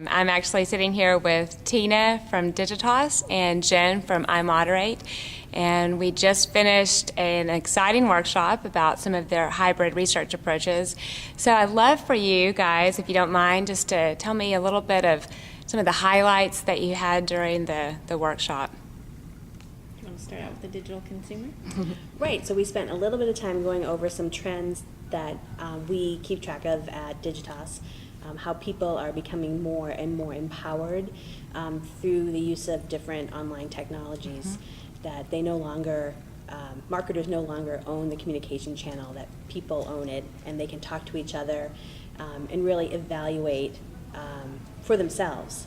I'm actually sitting here with Tina from Digitas and Jen from iModerate, and we just finished an exciting workshop about some of their hybrid research approaches. So I'd love for you guys, if you don't mind, just to tell me a little bit of some of the highlights that you had during the workshop. Do you want to start out with the digital consumer? Right, so we spent a little bit of time going over some trends that we keep track of at Digitas, how people are becoming more and more empowered through the use of different online technologies, that they no longer, marketers no longer own the communication channel, that people own it, and they can talk to each other and really evaluate for themselves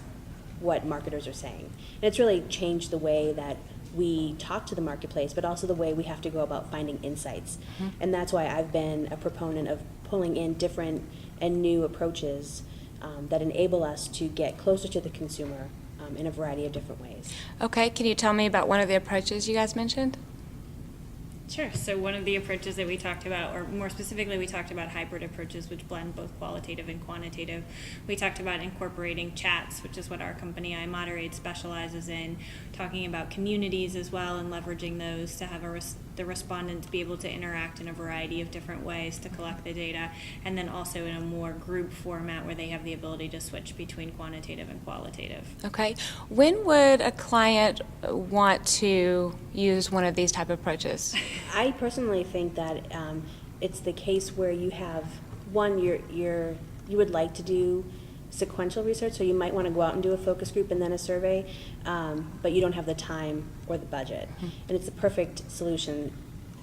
what marketers are saying. And it's really changed the way that we talk to the marketplace, but also the way we have to go about finding insights. And that's why I've been a proponent of pulling in different and new approaches that enable us to get closer to the consumer in a variety of different ways. Okay, can you tell me about one of the approaches you guys mentioned? Sure. So one of the approaches that we talked about, or more specifically, we talked about hybrid approaches which blend both qualitative and quantitative. We talked about incorporating chats, which is what our company iModerate specializes in, talking about communities as well and leveraging those to have the respondents be able to interact in a variety of different ways to collect the data, and then also in a more group format where they have the ability to switch between quantitative and qualitative. Okay, when would a client want to use one of these type of approaches? I personally think that it's the case where you have one, you would like to do sequential research, so you might want to go out and do a focus group and then a survey, but you don't have the time or the budget. And it's the perfect solution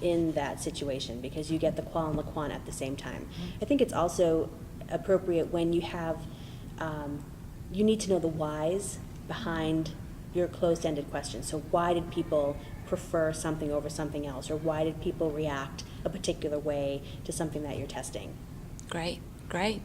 in that situation because you get the qual and the quant at the same time. I think it's also appropriate when you have, you need to know the whys behind your closed-ended question. So why did people prefer something over something else, or why did people react a particular way to something that you're testing? Great, great.